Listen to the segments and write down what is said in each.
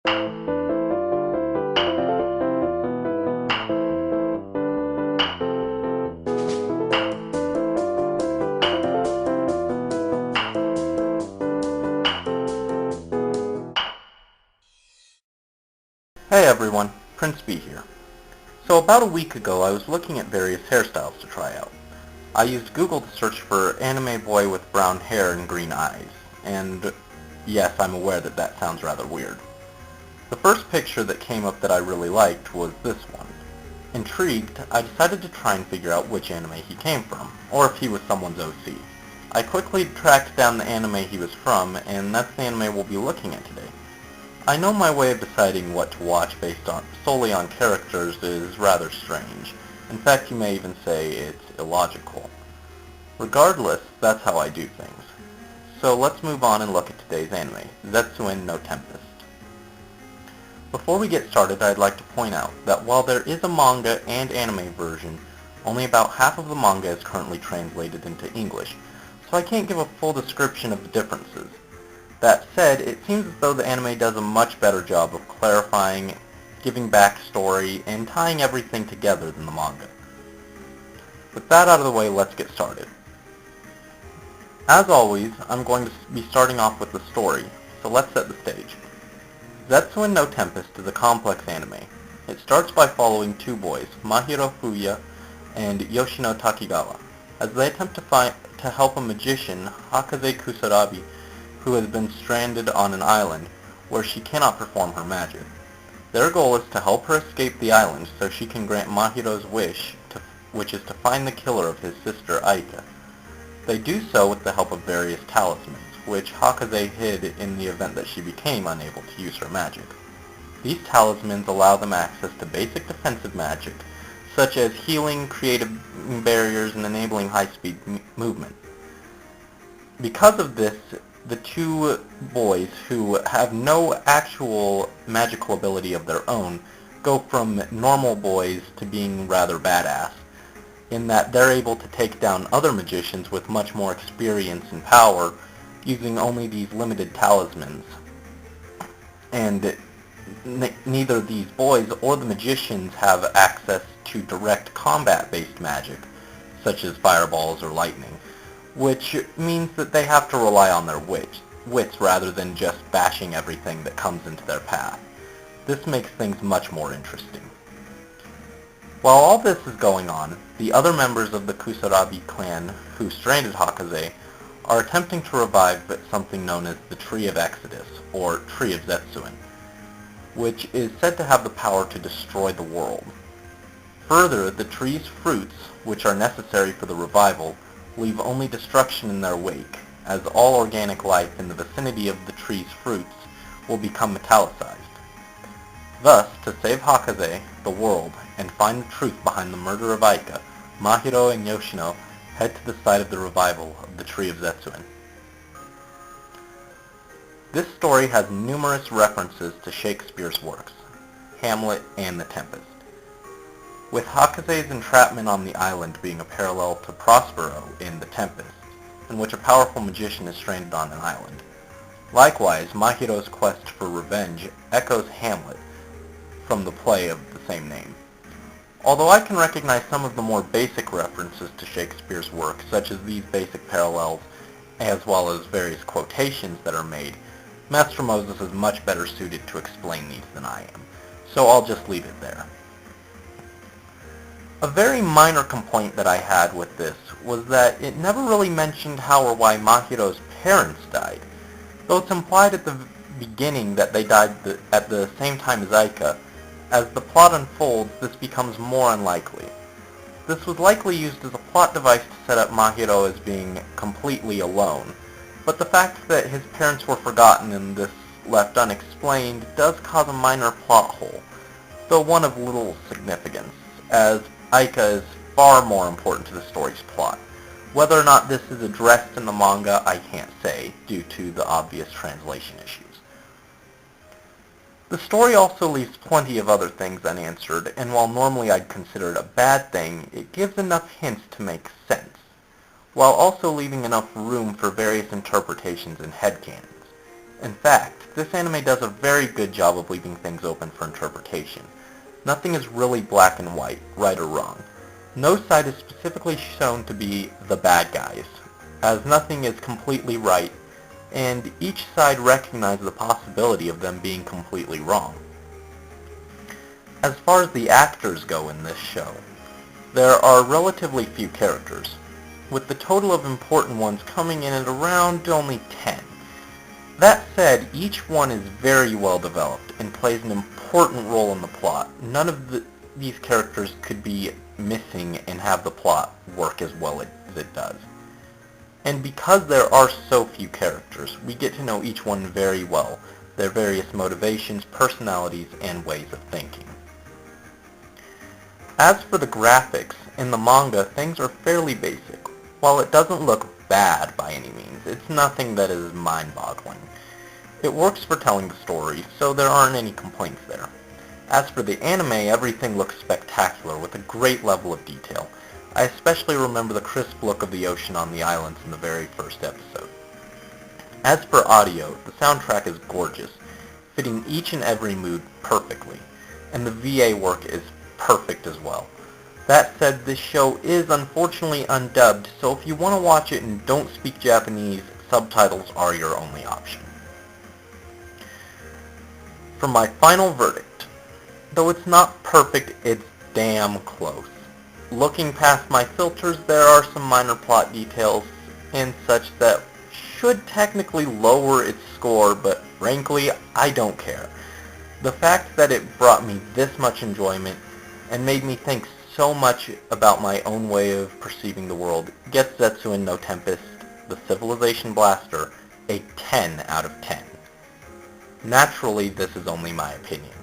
Hey everyone, Prince B here. So about a week ago I was looking at various hairstyles to try out. I used Google to search for anime boy with brown hair and green eyes, and yes, I'm aware that that sounds rather weird. The first picture that came up that I really liked was this one. Intrigued, I decided to try and figure out which anime he came from, or if he was someone's OC. I quickly tracked down the anime he was from, and that's the anime we'll be looking at today. I know my way of deciding what to watch based solely on characters is rather strange. In fact, you may even say it's illogical. Regardless, that's how I do things. So let's move on and look at today's anime, Zetsuen no Tempest. Before we get started, I'd like to point out that while there is a manga and anime version, only about half of the manga is currently translated into English, so I can't give a full description of the differences. That said, it seems as though the anime does a much better job of clarifying, giving backstory, and tying everything together than the manga. With that out of the way, let's get started. As always, I'm going to be starting off with the story, so let's set the stage. Zetsuen no Tempest is a complex anime. It starts by following two boys, Mahiro Fuya and Yoshino Takigawa, as they attempt to help a magician, Hakaze Kusarabi, who has been stranded on an island where she cannot perform her magic. Their goal is to help her escape the island so she can grant Mahiro's wish, which is to find the killer of his sister Aika. They do so with the help of various talismans, which Hakaze hid in the event that she became unable to use her magic. These talismans allow them access to basic defensive magic, such as healing, creating barriers, and enabling high-speed movement. Because of this, the two boys, who have no actual magical ability of their own, go from normal boys to being rather badass, in that they're able to take down other magicians with much more experience and power using only these limited talismans. And neither these boys or the magicians have access to direct combat-based magic, such as fireballs or lightning, which means that they have to rely on their wits rather than just bashing everything that comes into their path. This makes things much more interesting. While all this is going on, the other members of the Kusarabi clan who stranded Hakaze are attempting to revive something known as the Tree of Exodus, or Tree of Zetsuen, which is said to have the power to destroy the world. Further, the tree's fruits, which are necessary for the revival, leave only destruction in their wake, as all organic life in the vicinity of the tree's fruits will become metallicized. Thus, to save Hakaze, the world, and find the truth behind the murder of Aika, Mahiro and Yoshino head to the site of the revival of the Tree of Zetsuen. This story has numerous references to Shakespeare's works, Hamlet and The Tempest, with Hakaze's entrapment on the island being a parallel to Prospero in The Tempest, in which a powerful magician is stranded on an island. Likewise, Mahiro's quest for revenge echoes Hamlet from the play of the same name. Although I can recognize some of the more basic references to Shakespeare's work, such as these basic parallels, as well as various quotations that are made, Master Moses is much better suited to explain these than I am, so I'll just leave it there. A very minor complaint that I had with this was that it never really mentioned how or why Mahiro's parents died, though it's implied at the beginning that they died at the same time as Aika. As the plot unfolds, this becomes more unlikely. This was likely used as a plot device to set up Mahiro as being completely alone, but the fact that his parents were forgotten and this left unexplained does cause a minor plot hole, though one of little significance, as Aika is far more important to the story's plot. Whether or not this is addressed in the manga, I can't say, due to the obvious translation issues. The story also leaves plenty of other things unanswered, and while normally I'd consider it a bad thing, it gives enough hints to make sense, while also leaving enough room for various interpretations and headcanons. In fact, this anime does a very good job of leaving things open for interpretation. Nothing is really black and white, right or wrong. No side is specifically shown to be the bad guys, as nothing is completely right, and each side recognizes the possibility of them being completely wrong. As far as the actors go in this show, there are relatively few characters, with the total of important ones coming in at around only 10. That said, each one is very well developed and plays an important role in the plot. None of these characters could be missing and have the plot work as well as it does. And because there are so few characters, we get to know each one very well, their various motivations, personalities, and ways of thinking. As for the graphics, in the manga things are fairly basic. While it doesn't look bad by any means, it's nothing that is mind-boggling. It works for telling the story, so there aren't any complaints there. As for the anime, everything looks spectacular with a great level of detail. I especially remember the crisp look of the ocean on the islands in the very first episode. As for audio, the soundtrack is gorgeous, fitting each and every mood perfectly, and the VA work is perfect as well. That said, this show is unfortunately undubbed, so if you want to watch it and don't speak Japanese, subtitles are your only option. For my final verdict, though it's not perfect, it's damn close. Looking past my filters, there are some minor plot details and such that should technically lower its score, but frankly, I don't care. The fact that it brought me this much enjoyment and made me think so much about my own way of perceiving the world gets Zetsuen no Tempest, the Civilization Blaster, a 10 out of 10. Naturally, this is only my opinion,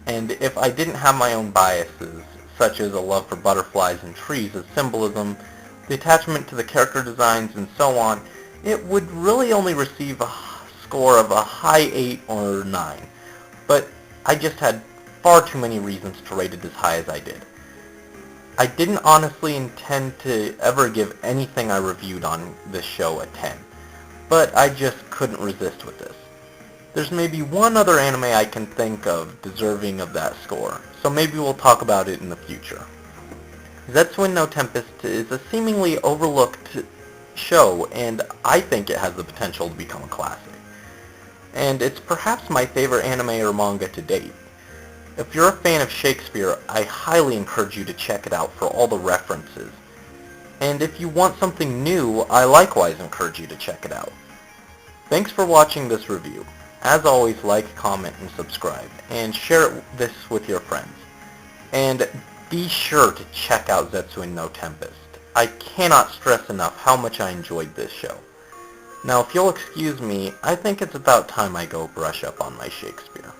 and if I didn't have my own biases, such as a love for butterflies and trees as symbolism, the attachment to the character designs, and so on, it would really only receive a score of a high 8 or 9. But I just had far too many reasons to rate it as high as I did. I didn't honestly intend to ever give anything I reviewed on this show a 10, but I just couldn't resist with this. There's maybe one other anime I can think of deserving of that score, so maybe we'll talk about it in the future. Zetsuen no Tempest is a seemingly overlooked show, and I think it has the potential to become a classic. And it's perhaps my favorite anime or manga to date. If you're a fan of Shakespeare, I highly encourage you to check it out for all the references. And if you want something new, I likewise encourage you to check it out. Thanks for watching this review. As always, like, comment, and subscribe, and share this with your friends. And be sure to check out Zetsuen no Tempest. I cannot stress enough how much I enjoyed this show. Now, if you'll excuse me, I think it's about time I go brush up on my Shakespeare.